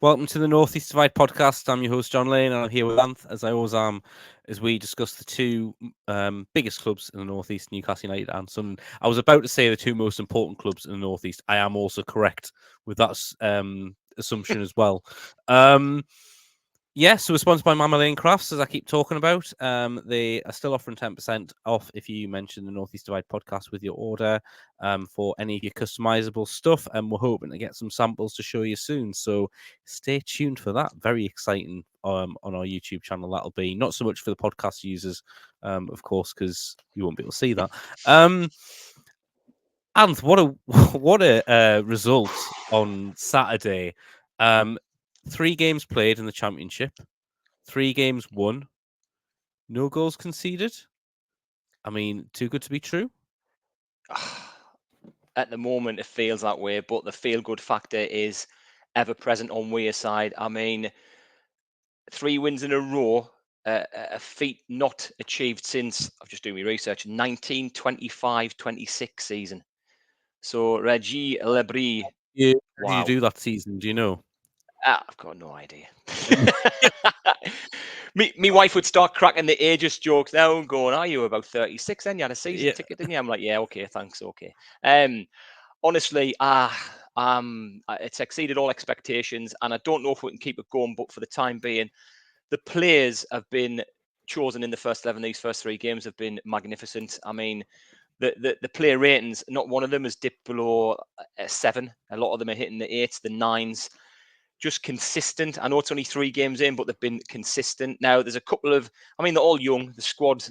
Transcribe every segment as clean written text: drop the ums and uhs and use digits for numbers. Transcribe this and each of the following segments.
Welcome to the North East Divide podcast. I'm your host, John Lane, and I'm here with Anth, as I always am, as we discuss the two biggest clubs in the North East, Newcastle United and Sunderland. I was about to say the two most important clubs in the North East. I am also correct with that assumption as well. So we're sponsored by Mama Lane Crafts, as I keep talking about. They are still offering 10% off if you mention the North East Divide podcast with your order for any of your customizable stuff. And we're hoping to get some samples to show you soon. So stay tuned for that. Very exciting on our YouTube channel. That'll be not so much for the podcast users, of course, because you won't be able to see that. Anth, what a result on Saturday. 3 games played in the Championship. 3 games won. No goals conceded. I mean, too good to be true. At the moment, it feels that way, but the feel-good factor is ever present on Weir's side. I mean, 3 wins in a row, a feat not achieved since, I've just doing my research, 1925-26 season. So, Reggie Lebris. Yeah. How did you Wow. do that season? Do you know? I've got no idea. Me wife would start cracking the ageist jokes now and going, "Are you about 36 then? You had a season ticket, didn't you?" I'm like, "Yeah, okay, thanks, okay." Honestly, it's exceeded all expectations, and I don't know if we can keep it going, but for the time being, the players have been chosen in the first 11. These first 3 games have been magnificent. I mean, the player ratings, not one of them has dipped below a 7. A lot of them are hitting the 8s, the 9s. Just consistent. I know it's only 3 games in, but they've been consistent. Now, there's a couple of, I mean, they're all young. The squad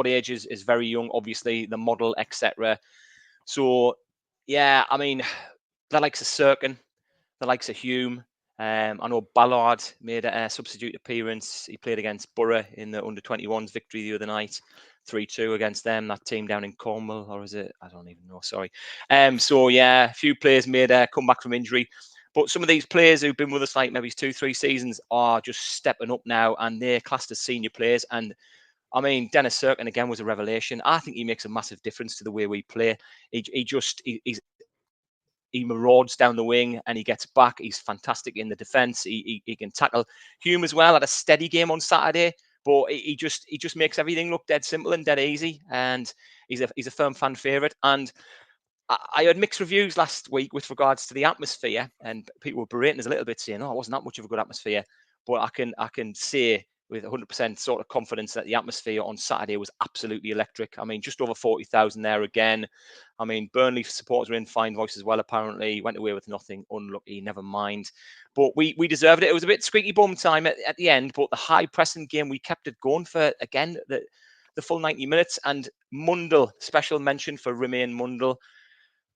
age is very young, obviously, the model, etc. So, yeah, I mean, the likes of Sirkin, the likes of Hume. I know Ballard made a substitute appearance. He played against Borough in the under-21s victory the other night, 3-2 against them, that team down in Cornwall, or is it? I don't even know, sorry. So, yeah, a few players made a comeback from injury. But some of these players who've been with us like maybe 2-3 seasons are just stepping up now, and they're classed as senior players. And I mean, Dennis Sirkin again was a revelation. I think he makes a massive difference to the way we play. He marauds down the wing and he gets back. He's fantastic in the defence. He can tackle. Hume as well had a steady game on Saturday, but he just makes everything look dead simple and dead easy. And he's a firm fan favourite. And I heard mixed reviews last week with regards to the atmosphere, and people were berating us a little bit, saying, "Oh, it wasn't that much of a good atmosphere." But I can say with 100% sort of confidence that the atmosphere on Saturday was absolutely electric. I mean, just over 40,000 there again. I mean, Burnley supporters were in fine voice as well, apparently. Went away with nothing. Unlucky, never mind. But we deserved it. It was a bit squeaky bum time at the end, but the high pressing game, we kept it going for, again, the full 90 minutes. And Mundle, special mention for Remain Mundle.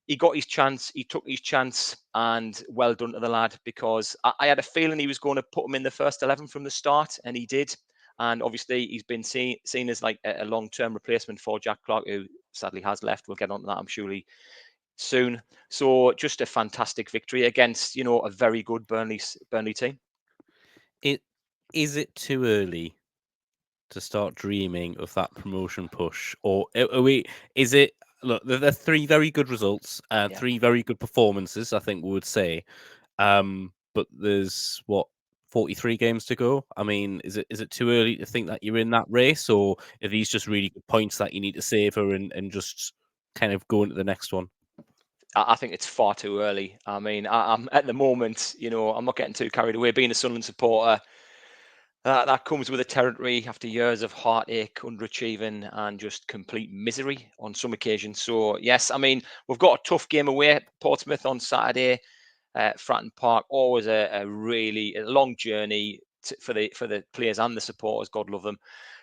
He got his chance, he took his chance, and well done to the lad, because I had a feeling he was going to put him in the first 11 from the start, and he did. And obviously, he's been seen as like a long-term replacement for Jack Clarke, who sadly has left. We'll get on to that, I'm surely, soon. So just a fantastic victory against, a very good Burnley team. Is it too early to start dreaming of that promotion push, or are we? Is it? Look, there are 3 very good results, 3 very good performances, I think we would say. But there's 43 games to go. I mean, is it too early to think that you're in that race, or are these just really good points that you need to savor and just kind of go into the next one? I think it's far too early. I mean, I'm at the moment, I'm not getting too carried away. Being a Sunderland supporter, that comes with a territory after years of heartache, underachieving, and just complete misery on some occasions. So, yes, I mean, we've got a tough game away at Portsmouth on Saturday, Fratton Park. Always a really long journey for the players and the supporters. God love them.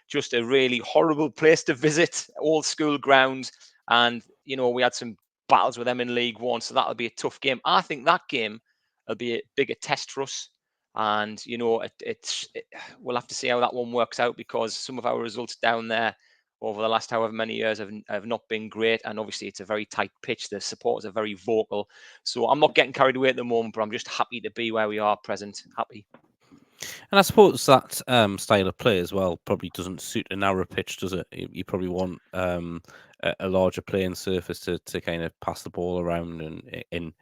Just a really horrible place to visit, old school ground. And, we had some battles with them in League One, so that'll be a tough game. I think that game will be a bigger test for us. And we'll have to see how that one works out, because some of our results down there over the last however many years have not been great, and obviously it's a very tight pitch. The supporters are very vocal, so I'm not getting carried away at the moment, but I'm just happy to be where we are present. Happy. And I suppose that style of play as well probably doesn't suit a narrow pitch, does it? You probably want a larger playing surface to kind of pass the ball around and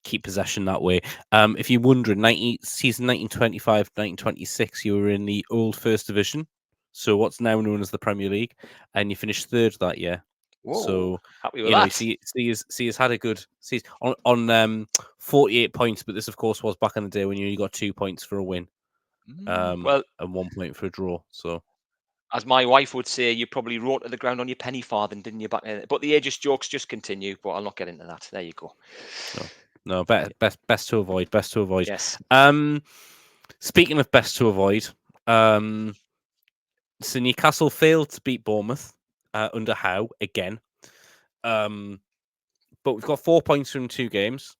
keep possession that way. If you're wondering, season 1925, 1926, you were in the old First Division, so what's now known as the Premier League, and you finished third that year. Whoa, So happy with you know, that. he's had a good season on 48 points, but this of course was back in the day when you only got 2 points for a win, Well, and 1 point for a draw. So as my wife would say, you probably wrote to the ground on your penny farthing, didn't you? Back then? But the ageist jokes just continue. But I'll not get into that. There you go. no, best to avoid. Best to avoid. Yes. Speaking of best to avoid, so Newcastle failed to beat Bournemouth under Howe again. But we've got 4 points from 2 games.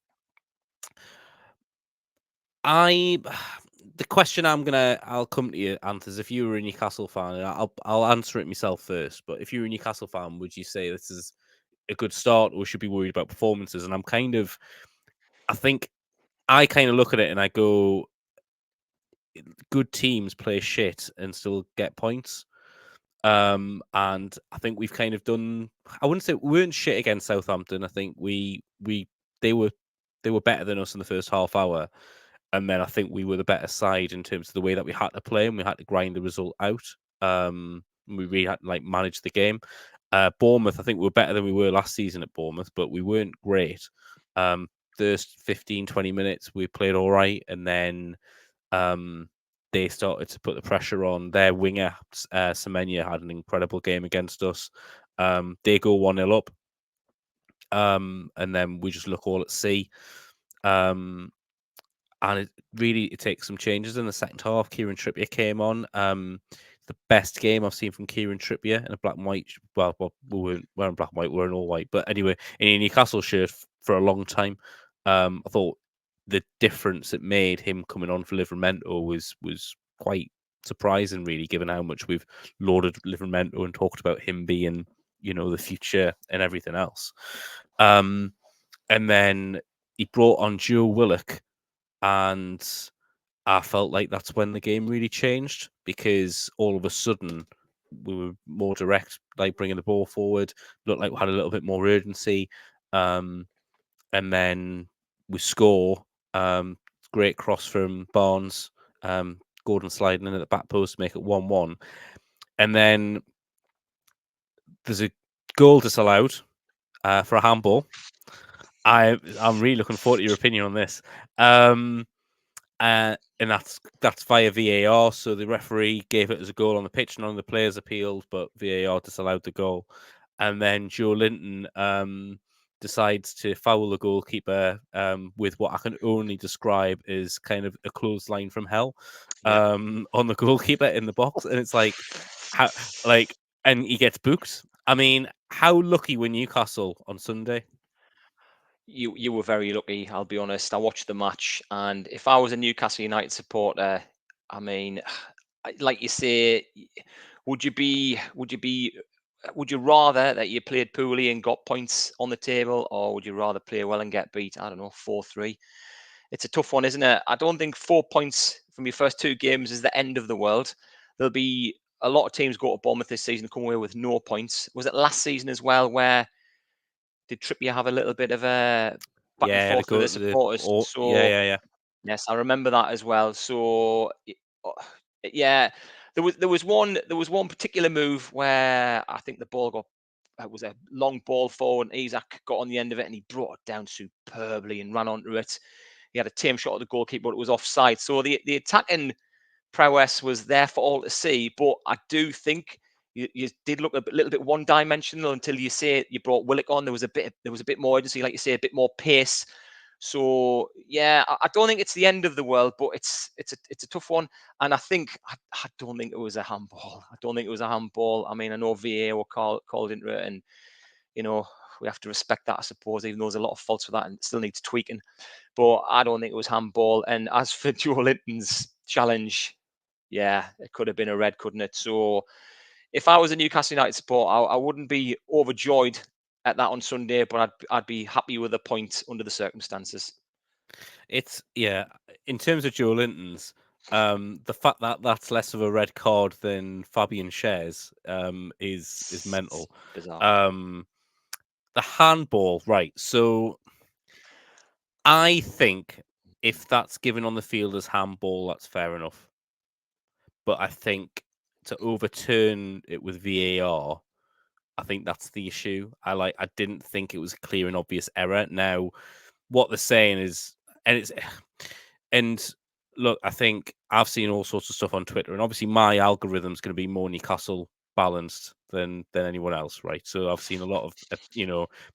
The question I'll come to you, Anth, is if you were a Newcastle fan, and I'll answer it myself first. But if you were a Newcastle fan, would you say this is a good start, or should be worried about performances? And I think I kind of look at it and I go, good teams play shit and still get points. And I think we've kind of done. I wouldn't say we weren't shit against Southampton. I think they were better than us in the first half hour, and then I think we were the better side in terms of the way that we had to play and we had to grind the result out. We really had to manage the game. Bournemouth, I think we were better than we were last season at Bournemouth, but we weren't great. First 15, 20 minutes we played all right, and then they started to put the pressure on. Their winger, Semenya, had an incredible game against us. They go 1-0 up. And then we just look all at sea. And it takes some changes in the second half. Kieran Trippier came on. The best game I've seen from Kieran Trippier in a black and white. Well, we weren't wearing black and white, we were in all white. But anyway, in a Newcastle shirt for a long time. I thought the difference it made him coming on for Livramento was quite surprising, really, given how much we've lauded Livramento and talked about him being, the future and everything else. And then he brought on Joe Willock, and I felt like that's when the game really changed, because all of a sudden we were more direct, like bringing the ball forward, looked like we had a little bit more urgency. And then we score. Great cross from Barnes. Gordon sliding in at the back post to make it 1-1. And then there's a goal disallowed for a handball. I'm really looking forward to your opinion on this. And that's via VAR. So the referee gave it as a goal on the pitch, none of the players appealed, but VAR disallowed the goal. And then Joe Linton decides to foul the goalkeeper with what I can only describe as kind of a clothesline from hell on the goalkeeper in the box. And it's and he gets booked. I mean, how lucky were Newcastle on Sunday? You were very lucky, I'll be honest. I watched the match, and if I was a Newcastle United supporter, I mean, like you say, would you rather that you played poorly and got points on the table, or would you rather play well and get beat? I don't know, 4-3. It's a tough one, isn't it? I don't think 4 points from your first 2 games is the end of the world. There'll be a lot of teams go to Bournemouth this season come away with no points. Was it last season as well, where did Trippier have a little bit of a back and forth with the supporters? Yeah. Yes, I remember that as well. So yeah, there was one particular move where I think the ball got, it was a long ball forward, and Isaac got on the end of it and he brought it down superbly and ran onto it. He had a tame shot at the goalkeeper, but it was offside. So the attacking prowess was there for all to see. But I do think you did look a little bit one-dimensional until you say you brought Willock on. There was a bit more urgency, like you say, a bit more pace. So yeah, I don't think it's the end of the world, but it's a tough one. And I don't think it was a handball. I don't think it was a handball. I mean, I know VAR were called into it, and we have to respect that, I suppose, even though there's a lot of faults with that and it still needs tweaking. But I don't think it was handball. And as for Joe Linton's challenge, yeah, it could have been a red, couldn't it? So if I was a Newcastle United supporter, I wouldn't be overjoyed at that on Sunday, but I'd be happy with a point under the circumstances. It's in terms of Joe Linton's, the fact that that's less of a red card than Fabian Schär's is mental. Bizarre. The handball, right? So I think if that's given on the field as handball, that's fair enough. But I think to overturn it with VAR, I think that's the issue. I didn't think it was a clear and obvious error. Now, what they're saying is, and look, I think I've seen all sorts of stuff on Twitter, and obviously my algorithm's going to be more Newcastle balanced than anyone else, right? So I've seen a lot of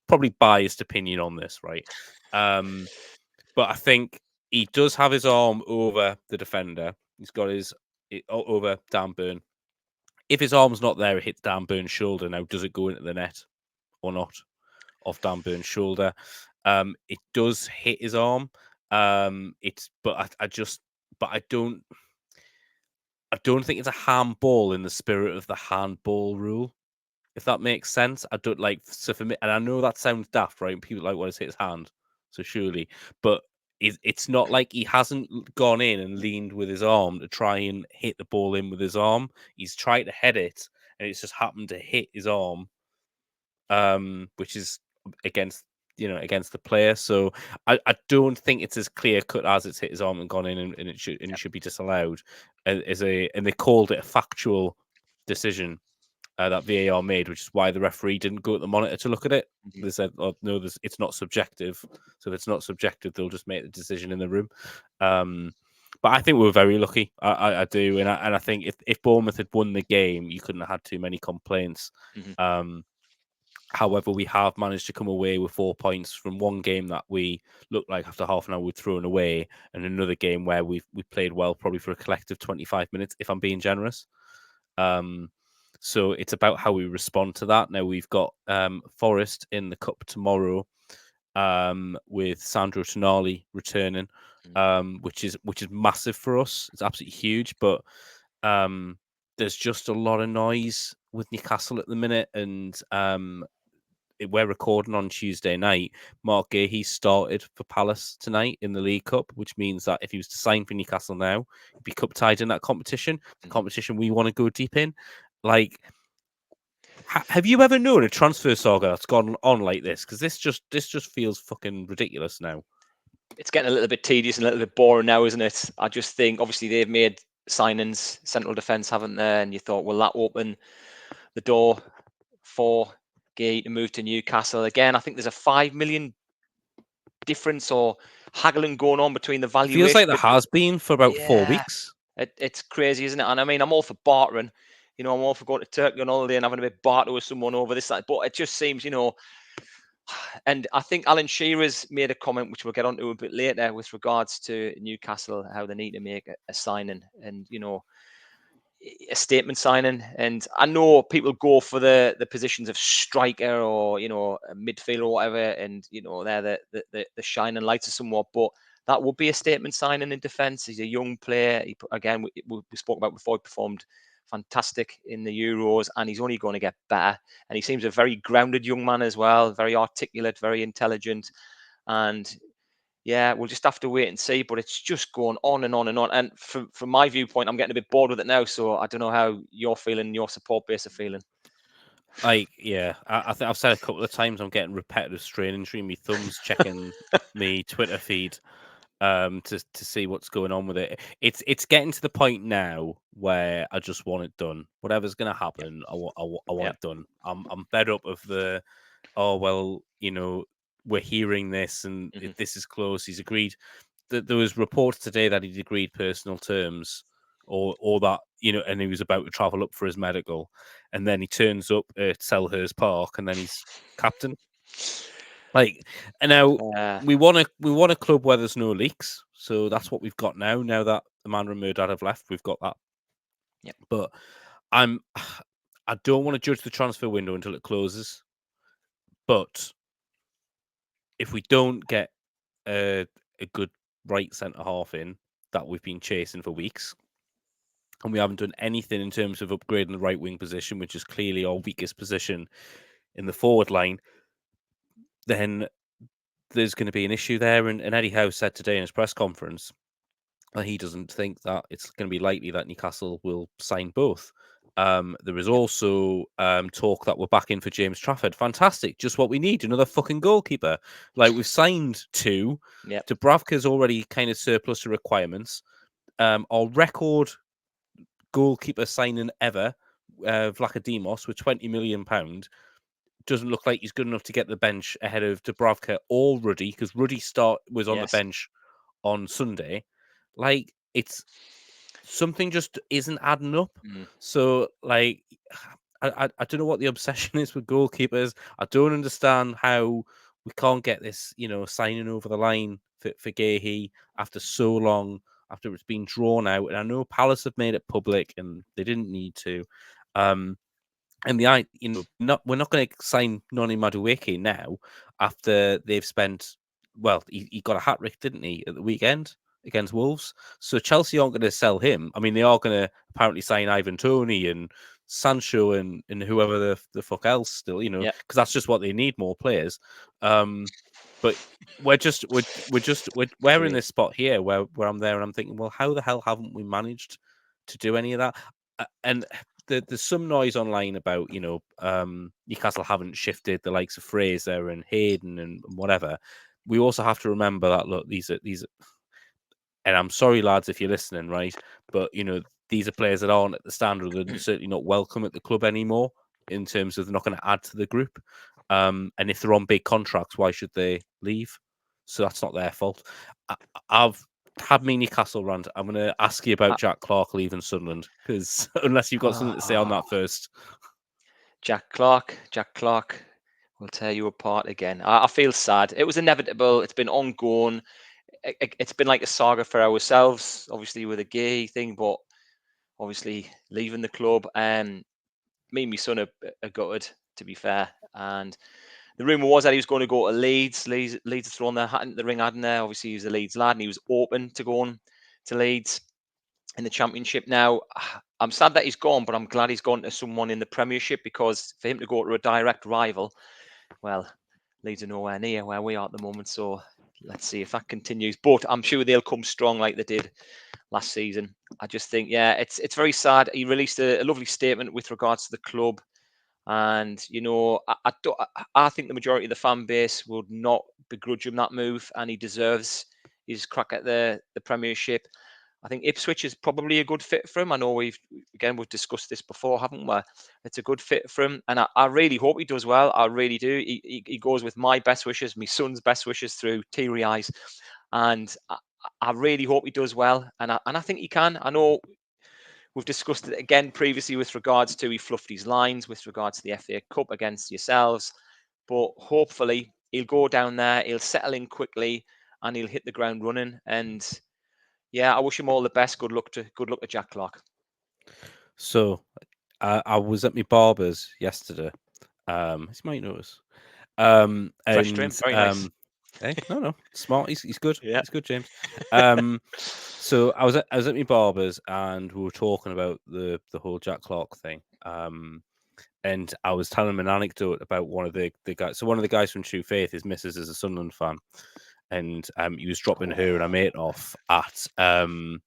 probably biased opinion on this, right? But I think he does have his arm over the defender. He's got over Dan Burn. If his arm's not there, it hits Dan Burn's shoulder. Now, does it go into the net or not? Off Dan Burn's shoulder. It does hit his arm. But I don't think it's a handball in the spirit of the handball rule. If that makes sense. I don't like so for me, and I know that sounds daft, right? People like want to hit his hand, so surely, but it's not like he hasn't gone in and leaned with his arm to try and hit the ball in with his arm. He's tried to head it, and it's just happened to hit his arm, which is against the player. So I don't think it's as clear cut as it's hit his arm and gone in, and it should be disallowed. And they called it a factual decision that VAR made, which is why the referee didn't go at the monitor to look at it. They said, "Oh no, it's not subjective. So if it's not subjective, they'll just make the decision in the room." But I think we were very lucky. I do, and I think if Bournemouth had won the game, you couldn't have had too many complaints. However, we have managed to come away with 4 points from one game that we looked like after half an hour we'd thrown away, and another game where we played well, probably for a collective 25 minutes, if I'm being generous. So it's about how we respond to that. Now we've got Forest in the cup tomorrow, with Sandro Tonali returning, which is massive for us. It's absolutely huge, but there's just a lot of noise with Newcastle at the minute, and we're recording on Tuesday night. Marc Guehi started for Palace tonight in the League Cup, which means that if he was to sign for Newcastle now, he'd be cup tied in that competition, the competition we want to go deep in. Like, have you ever known a transfer saga that's gone on like this? Because this just feels fucking ridiculous now. It's getting a little bit tedious and a little bit boring now, isn't it? I just think, obviously, they've made signings, central defence, haven't they? And you thought, will that open the door for Guehi to move to Newcastle? Again, I think there's a 5 million difference or haggling going on between the valuation. Feels like there has been for about 4 weeks. It's crazy, isn't it? And I mean, I'm all for bartering. I'm all for going to Turkey on holiday and having a bit of barter with someone over this side. But it just seems, and I think Alan Shearer's made a comment, which we'll get onto a bit later, with regards to Newcastle, how they need to make a signing and, a statement signing. And I know people go for the positions of striker or, a midfielder or whatever, and, they're the shining lights of somewhat. But that would be a statement signing in defence. He's a young player. Again, we spoke about before, he performed fantastic in the Euros, and he's only going to get better. And he seems a very grounded young man as well, very articulate, very intelligent. And yeah, we'll just have to wait and see. But it's just going on and on and on. And from my viewpoint, I'm getting a bit bored with it now. So I don't know how you're feeling, your support base are feeling. I think I've said a couple of times I'm getting repetitive strain injury in my thumbs checking my Twitter feed to see what's going on with it. It's getting to the point now where I just want it done. Whatever's going to happen, I want it done. I'm fed up of the, oh well, we're hearing this and this is close. He's agreed. There was reports today that he'd agreed personal terms, or that and he was about to travel up for his medical, and then he turns up at Selhurst Park, and then he's captain. Like, and now we want a club where there's no leaks, so that's what we've got now. Now that Amanda and Murdad have left, we've got that. Yeah, but I don't want to judge the transfer window until it closes. But if we don't get a good right centre half in that we've been chasing for weeks, and we haven't done anything in terms of upgrading the right wing position, which is clearly our weakest position in the forward line, then there's going to be an issue there. And Eddie Howe said today in his press conference that he doesn't think that it's going to be likely that Newcastle will sign both. There was also talk that we're back in for James Trafford. Fantastic, just what we need. Another fucking goalkeeper. Like we've signed two. Yep. Dubravka's already kind of surplus to requirements. Our record goalkeeper signing ever, Vlachodimos, with £20 million, doesn't look like he's good enough to get the bench ahead of Dubravka or Ruddy, because Ruddy was on the Yes. bench on Sunday. Like it's something just isn't adding up. So like I don't know what the obsession is with goalkeepers. I don't understand how we can't get this, signing over the line for Guehi after so long, after it's been drawn out. And I know Palace have made it public and they didn't need to. And we're not going to sign Noni Madueke now after they've spent. Well, he got a hat trick, didn't he, at the weekend against Wolves? So Chelsea aren't going to sell him. I mean, they are going to apparently sign Ivan Toney and Sancho and whoever the fuck else still, because that's just what they need, more players. But we're in this spot here where I'm there and I'm thinking, well, how the hell haven't we managed to do any of that? And there's some noise online about Newcastle haven't shifted the likes of Fraser and Hayden and whatever. We also have to remember that look, these are, and I'm sorry lads if you're listening, right? But these are players that aren't at the standard, and certainly not welcome at the club anymore. In terms of they're not going to add to the group, and if they're on big contracts, why should they leave? So that's not their fault. I've had me Newcastle rant. I'm going to ask you about Jack Clarke leaving Sunderland, because unless you've got something to say on that first. Jack Clarke will tear you apart again. I feel sad. It was inevitable. It's been ongoing. It's been like a saga for ourselves, obviously with a Guehi thing, but obviously leaving the club. Me and my son are gutted, to be fair. And the rumour was that he was going to go to Leeds. Leeds had thrown their hat into the ring, hadn't they? Obviously, he was a Leeds lad and he was open to going to Leeds in the Championship. Now, I'm sad that he's gone, but I'm glad he's gone to someone in the Premiership, because for him to go to a direct rival, well, Leeds are nowhere near where we are at the moment. So let's see if that continues. But I'm sure they'll come strong like they did last season. I just think, it's very sad. He released a lovely statement with regards to the club. And, I think the majority of the fan base would not begrudge him that move, and he deserves his crack at the Premiership. I think Ipswich is probably a good fit for him. I know we've discussed this before, haven't we? It's a good fit for him, and I really hope he does well. I really do. He goes with my best wishes, my son's best wishes, through teary eyes, and I really hope he does well, and I think he can. I know we've discussed it again previously with regards to he fluffed his lines with regards to the FA Cup against yourselves, but hopefully he'll go down there, he'll settle in quickly, and he'll hit the ground running. And I wish him all the best. Good luck to Jack Clarke. So, I was at my barber's yesterday. As you might notice, Fresh trim, very nice. Hey, no, smart. He's good. Yeah. He's good, James. So I was at my barber's and we were talking about the whole Jack Clarke thing. And I was telling him an anecdote about one of the guys. So one of the guys from True Faith, his missus is a Sunderland fan, and he was dropping her and her mate off at the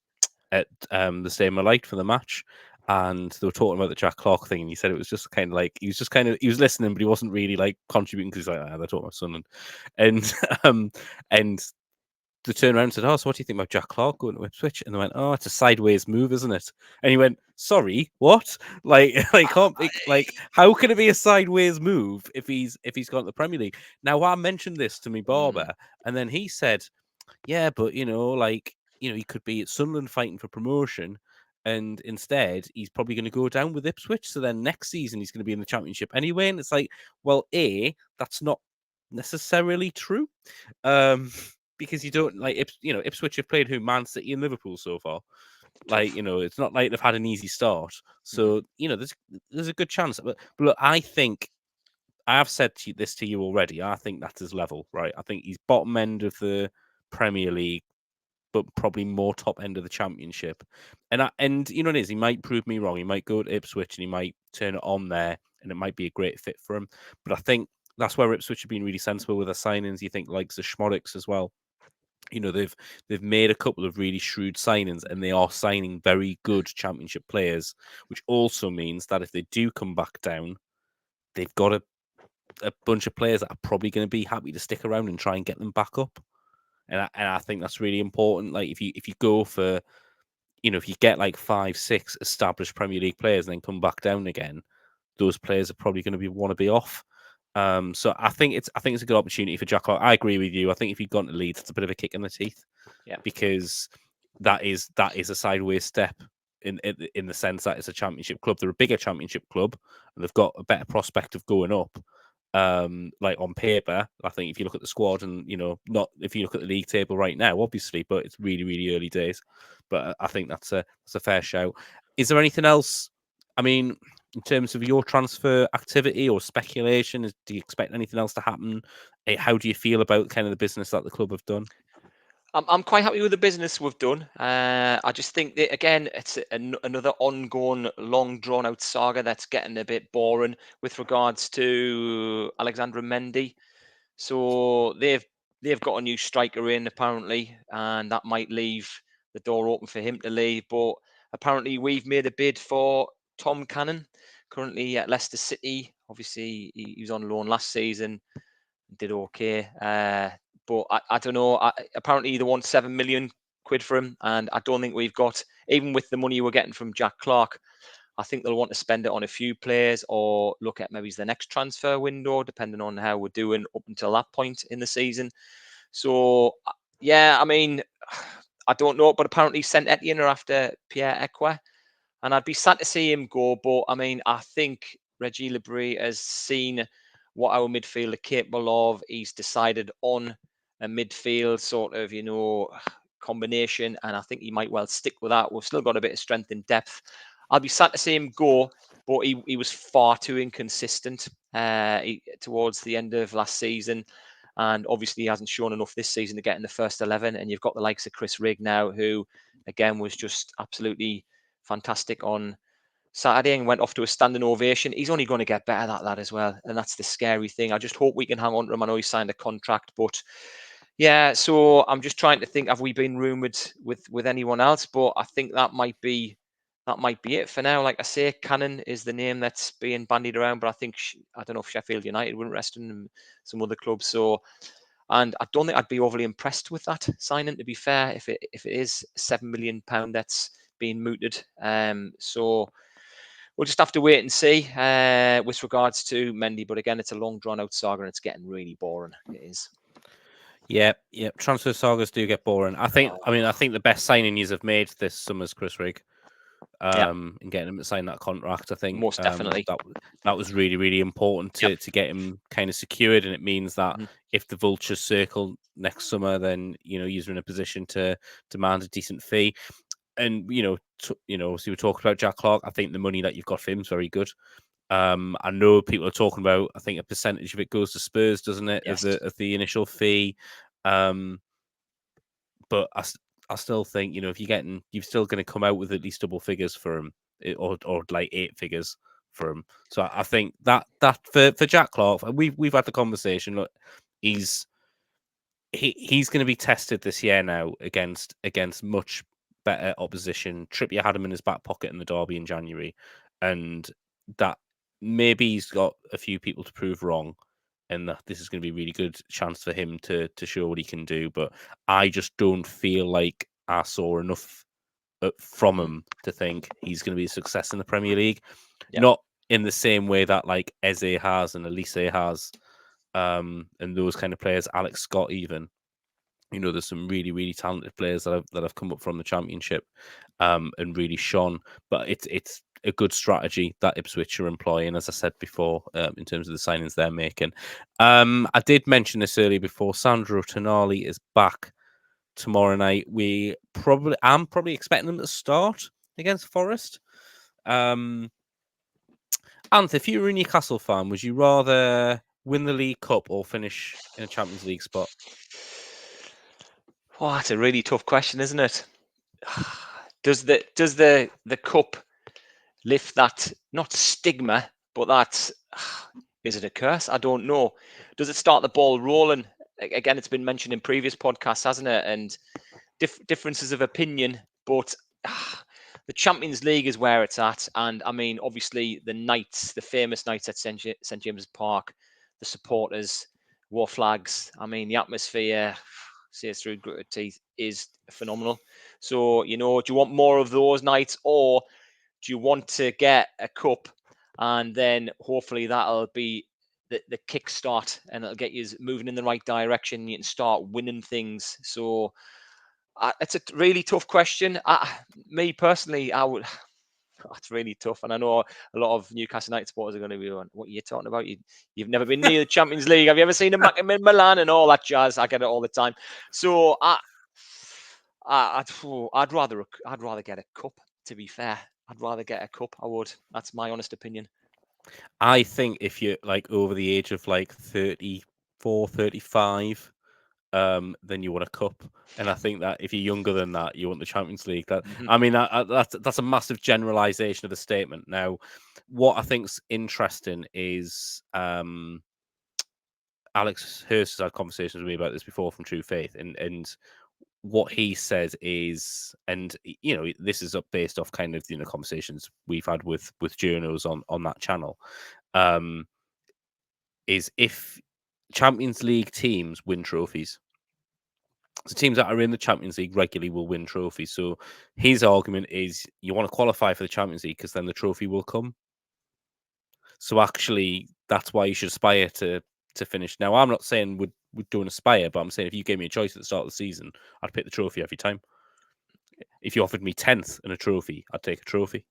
Stadium of Light for the match. And they were talking about the Jack Clarke thing, and he said it was just kind of like he was listening, but he wasn't really like contributing, because he's like, they're talking about Sunderland, and they turned around and said, "Oh, so what do you think about Jack Clarke going to Ipswich?" And they went, "Oh, it's a sideways move, isn't it?" And he went, "Sorry, what? Like, how can it be a sideways move if he's gone to the Premier League?" Now, I mentioned this to me barber, and then he said, "Yeah, but he could be at Sunderland fighting for promotion, and instead he's probably going to go down with Ipswich. So then next season he's going to be in the Championship anyway." And it's like, well, that's not necessarily true, because you don't Ipswich have played Man City and Liverpool so far. Like, it's not like they've had an easy start. So there's a good chance. But look, I think I have said this to you already. I think that's his level, right? I think he's bottom end of the Premier League, but probably more top end of the Championship. And you know what it is, he might prove me wrong. He might go to Ipswich and he might turn it on there, and it might be a great fit for him. But I think that's where Ipswich have been really sensible with their signings. You think like the Schmodix as well. they've made a couple of really shrewd signings, and they are signing very good Championship players, which also means that if they do come back down, they've got a bunch of players that are probably going to be happy to stick around and try and get them back up. And I think that's really important. Like if you go for, if you get like 5, 6 established Premier League players and then come back down again, those players are probably going to want to be off. So I think it's a good opportunity for Jack Clarke. I agree with you. I think if he'd gone to Leeds, it's a bit of a kick in the teeth, because that is a sideways step in the sense that it's a Championship club. They're a bigger Championship club, and they've got a better prospect of going up. Like on paper, I think if you look at the squad, and not if you look at the league table right now, obviously, but it's really, really early days. But I think that's a fair shout. Is there anything else? I mean, in terms of your transfer activity or speculation, do you expect anything else to happen? How do you feel about kind of the business that the club have done? I'm quite happy with the business we've done. I just think that, again, it's another ongoing, long, drawn-out saga that's getting a bit boring with regards to Alexandra Mendy. So they've got a new striker in, apparently, and that might leave the door open for him to leave. But apparently we've made a bid for Tom Cannon, currently at Leicester City. Obviously, he was on loan last season, did okay. But I don't know. Apparently, they want 7 million quid for him, and I don't think we've got, even with the money we're getting from Jack Clarke, I think they'll want to spend it on a few players or look at maybe the next transfer window, depending on how we're doing up until that point in the season. So, yeah, I mean, I don't know, but apparently Saint Etienne are after Pierre Ekwe, and I'd be sad to see him go. But I mean, I think Reggie Lebris has seen what our midfield are capable of. He's decided on a midfield sort of, combination, and I think he might well stick with that. We've still got a bit of strength in depth. I'll be sad to see him go, but he was far too inconsistent towards the end of last season. And obviously, he hasn't shown enough this season to get in the first 11. And you've got the likes of Chris Rigg now, who, again, was just absolutely fantastic on Saturday and went off to a standing ovation. He's only going to get better at that as well. And that's the scary thing. I just hope we can hang on to him. I know he signed a contract, but yeah, so I'm just trying to think, have we been rumoured with anyone else? But I think that might be it for now. Like I say, Cannon is the name that's being bandied around, but I think, I don't know if Sheffield United wouldn't rest in some other clubs. So, and I don't think I'd be overly impressed with that signing, to be fair, if it is £7 million that's being mooted. So we'll just have to wait and see with regards to Mendy. But again, it's a long drawn out saga and it's getting really boring. It is. Yeah. Transfer sagas do get boring. I think the best signing you have made this summer is Chris Rigg. And getting him to sign that contract, I think most definitely that was really, really important to get him kind of secured, and it means that if the vultures circle next summer, then you're in a position to demand a decent fee. And obviously we talked about Jack Clarke. I think the money that you've got for him is very good. I know people are talking about, I think a percentage of it goes to Spurs, doesn't it? Yes. Of the initial fee. But I still think, if you're still going to come out with at least double figures for him, or like 8 figures for him. So I think that for Jack Clarke, we've had the conversation. Look, he's going to be tested this year now against much better opposition. Trippier had him in his back pocket in the derby in January, and that maybe he's got a few people to prove wrong, and that this is going to be a really good chance for him to show what he can do. But I just don't feel like I saw enough from him to think he's going to be a success in the Premier League. Yep. Not in the same way that like Eze has and Elise has, and those kind of players, Alex Scott even. There's some really, really talented players that have come up from the Championship and really shone. But it's a good strategy that Ipswich are employing, as I said before, in terms of the signings they're making. I did mention this earlier before. Sandro Tonali is back tomorrow night. I'm probably expecting them to start against Forest. Anth, if you were a Newcastle fan, would you rather win the League Cup or finish in a Champions League spot? Oh, that's a really tough question, isn't it? Does the cup lift that, not stigma, but that, is it a curse? I don't know. Does it start the ball rolling again, it's been mentioned in previous podcasts, hasn't it? And differences of opinion, but the Champions League is where it's at. And I mean, obviously, the famous nights at St James's Park, the supporters, war flags. I mean, the atmosphere, see us through gritted teeth, is phenomenal. So, do you want more of those nights, or do you want to get a cup and then hopefully that'll be the kickstart and it'll get you moving in the right direction? You can start winning things. So it's a really tough question. Me personally, I would. It's really tough, and I know a lot of Newcastle United supporters are going to be going, "What are you talking about? You've never been near the Champions League. Have you ever seen a Milan and all that jazz?" I get it all the time. So I'd rather get a cup. To be fair, I'd rather get a cup. I would. That's my honest opinion. I think if you're like over the age of like 34, 35, then you want a cup. And I think that if you're younger than that, you want the Champions League. I mean, that's a massive generalization of the statement. Now, what I think's interesting is Alex Hurst has had conversations with me about this before from True Faith, and what he says is, and this is based off kind of conversations we've had with journos on that channel, is if Champions League teams win trophies, the teams that are in the Champions League regularly will win trophies. So his argument is you want to qualify for the Champions League because then the trophy will come. So actually, that's why you should aspire to finish. Now, I'm not saying we're doing aspire, but I'm saying if you gave me a choice at the start of the season, I'd pick the trophy every time. If you offered me 10th and a trophy, I'd take a trophy.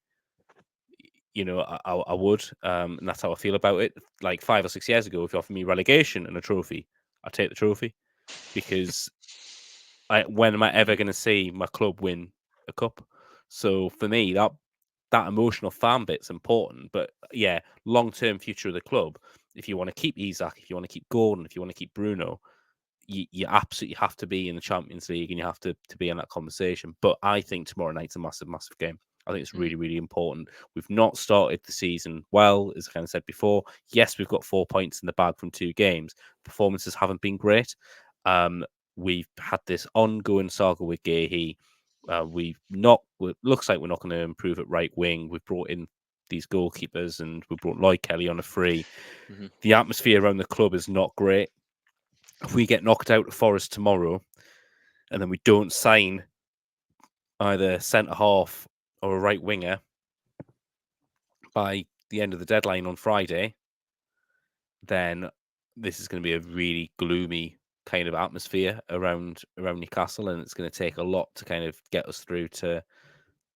I would, and that's how I feel about it. Like 5 or 6 years ago, if you offered me relegation and a trophy, I'd take the trophy, because when am I ever going to see my club win a cup? So for me, that emotional fan bit's important. But yeah, long-term future of the club, if you want to keep Isak, if you want to keep Gordon, if you want to keep Bruno, you absolutely have to be in the Champions League and you have to be in that conversation. But I think tomorrow night's a massive, massive game. I think it's really, really important. We've not started the season well, as I kind of said before. Yes, we've got 4 points in the bag from 2 games. Performances haven't been great. We've had this ongoing saga with Guehi. Looks like we're not going to improve at right wing. We've brought in these goalkeepers and we brought Lloyd Kelly on a free. The atmosphere around the club is not great. If we get knocked out of Forest tomorrow and then we don't sign either centre half or a right winger by the end of the deadline on Friday, then this is going to be a really gloomy kind of atmosphere around Newcastle, and it's going to take a lot to kind of get us through to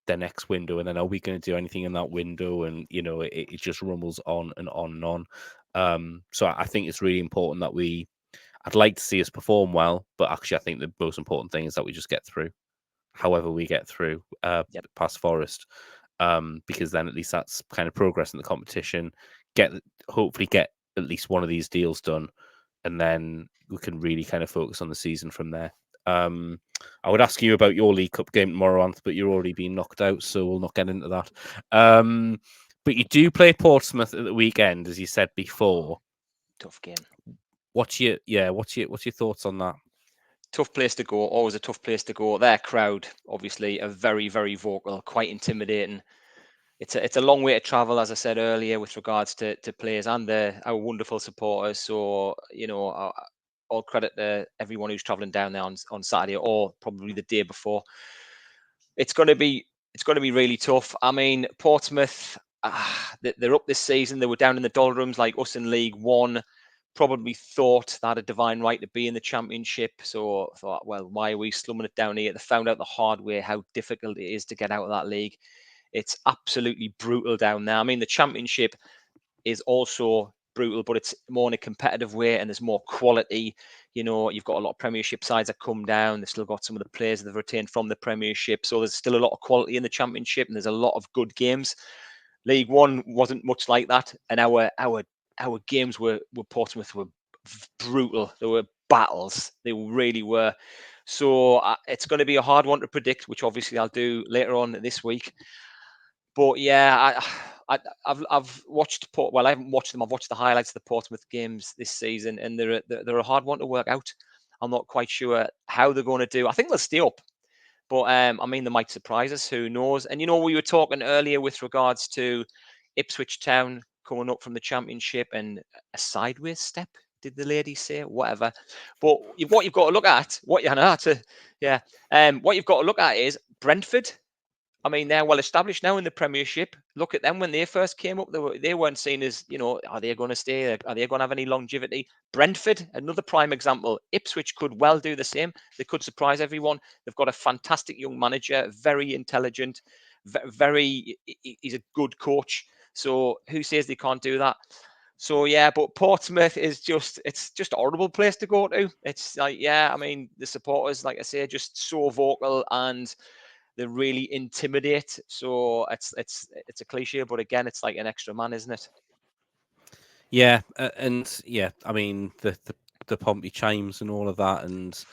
the next window. And then are we going to do anything in that window? And it just rumbles on and on and on. So I think it's really important that I'd like to see us perform well, but actually I think the most important thing is that we just get through, however we get through past Forest, because then at least that's kind of progress in the competition. Hopefully get at least one of these deals done, and then we can really kind of focus on the season from there. I would ask you about your League Cup game tomorrow, Anth, but you're already being knocked out, so we'll not get into that. But you do play Portsmouth at the weekend, as you said before. Tough game. What's your thoughts on that? Tough place to go. Always a tough place to go. Their crowd, obviously, are very, very vocal, quite intimidating. It's a long way to travel, as I said earlier, with regards to players and our wonderful supporters. So all credit to everyone who's traveling down there on Saturday or probably the day before. It's going to be really tough. I mean, Portsmouth, they're up this season. They were down in the doldrums like us in League One. Probably thought they had a divine right to be in the Championship. So I thought, well, why are we slumming it down here? They found out the hard way how difficult it is to get out of that league. It's absolutely brutal down there. I mean, the Championship is also brutal, but it's more in a competitive way and there's more quality. You've got a lot of Premiership sides that come down. They've still got some of the players that they've retained from the Premiership. So there's still a lot of quality in the Championship and there's a lot of good games. League One wasn't much like that. And our games with Portsmouth were brutal. They were battles. They really were. So it's going to be a hard one to predict, which obviously I'll do later on this week. But yeah, I've watched I haven't watched them. I've watched the highlights of the Portsmouth games this season, and they're a hard one to work out. I'm not quite sure how they're going to do. I think they'll stay up, but I mean, they might surprise us. Who knows? And we were talking earlier with regards to Ipswich Town coming up from the Championship and a sideways step. Did the lady say whatever? But what you've got to look at, what you've got to look at is Brentford. I mean, they're well established now in the Premiership. Look at them when they first came up; they weren't seen as, are they going to stay? Are they going to have any longevity? Brentford, another prime example. Ipswich could well do the same. They could surprise everyone. They've got a fantastic young manager, very intelligent, he's a good coach. So who says they can't do that? So yeah, but Portsmouth is it's just a horrible place to go to. It's like, I mean, the supporters, like I say, are just so vocal and they really intimidate. So it's a cliche, but again, it's like an extra man, isn't it? Yeah, and yeah, I mean the Pompey chimes and all of that, and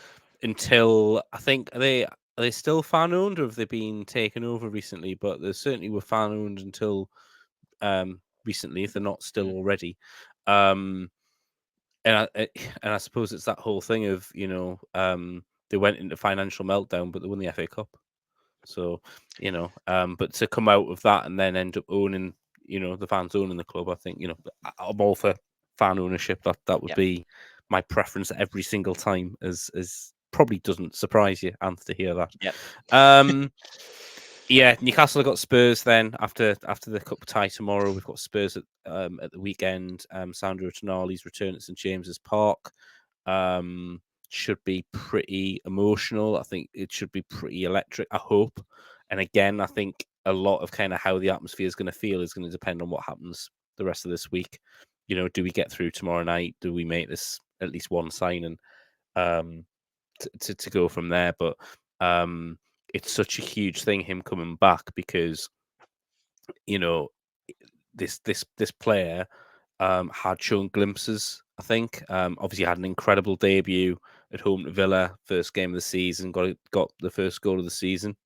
until I think are they still fan owned, or have they been taken over recently? But they certainly were fan owned until recently, if they're not still already. And I suppose it's that whole thing of they went into financial meltdown, but they won the FA Cup. So but to come out of that and then end up owning, the fans owning the club, I think I'm all for fan ownership. That would be my preference every single time. As probably doesn't surprise you, Anth, to hear that. Yeah. Yeah, Newcastle have got Spurs then after the cup tie tomorrow. We've got Spurs at the weekend. Sandro Tonali's return at St James's Park. Should be pretty emotional. I think it should be pretty electric, I hope. And again, I think a lot of kind of how the atmosphere is going to feel is going to depend on what happens the rest of this week. Do we get through tomorrow night? Do we make this at least one signing to go from there? But it's such a huge thing, him coming back, because this player had shown glimpses. I think obviously had an incredible debut at home to Villa, first game of the season, got the first goal of the season,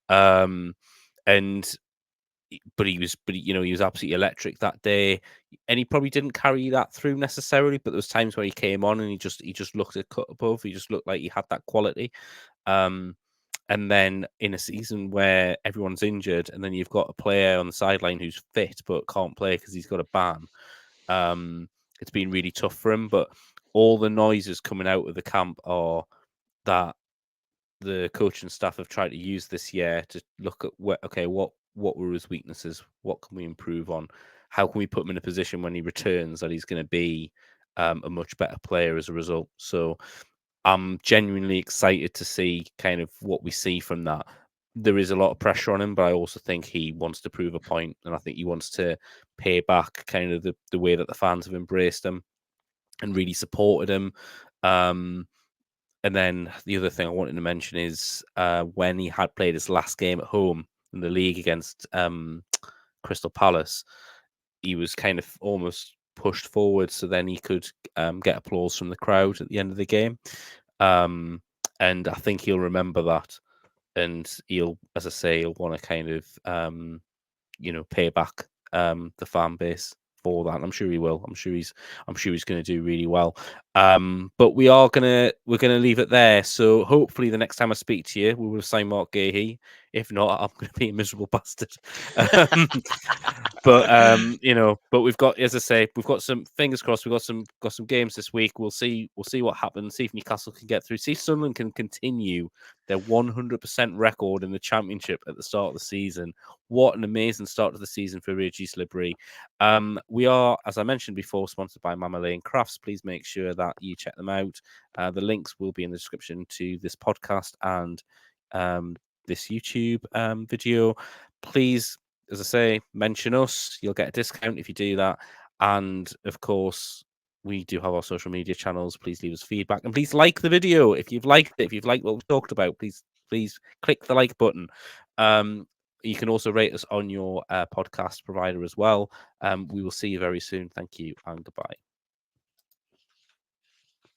and but he was absolutely electric that day, and he probably didn't carry that through necessarily. But there was times where he came on and he just looked a cut above. He just looked like he had that quality. And then in a season where everyone's injured, and then you've got a player on the sideline who's fit but can't play because he's got a ban, it's been really tough for him. But all the noises coming out of the camp are that the coaching staff have tried to use this year to look at what were his weaknesses, what can we improve on, how can we put him in a position when he returns that he's going to be a much better player as a result. So I'm genuinely excited to see kind of what we see from that. There is a lot of pressure on him, but I also think he wants to prove a point, and I think he wants to pay back kind of the way that the fans have embraced him and really supported him. And then the other thing I wanted to mention is when he had played his last game at home in the league against Crystal Palace, he was kind of almost pushed forward so then he could get applause from the crowd at the end of the game. And I think he'll remember that, and he'll, as I say, he'll want to kind of pay back the fan base for that. And I'm sure he will. I'm sure he's going to do really well. But we're gonna leave it there. So hopefully the next time I speak to you, we will sign Marc Guehi. If not, I'm going to be a miserable bastard. But we've got, as I say, we've got some, fingers crossed. We've got some games this week. We'll see what happens. See if Newcastle can get through. See if Sunderland can continue their 100% record in the Championship at the start of the season. What an amazing start to the season for Regis Libri. We are, as I mentioned before, sponsored by Mama Lane Crafts. Please make sure that you check them out. The links will be in the description to this podcast and this YouTube video. Please, as I say, mention us. You'll get a discount if you do that. And of course, we do have our social media channels. Please leave us feedback and please like the video if you've liked it. If you've liked what we've talked about, please click the like button. You can also rate us on your podcast provider as well. We will see you very soon. Thank you and goodbye.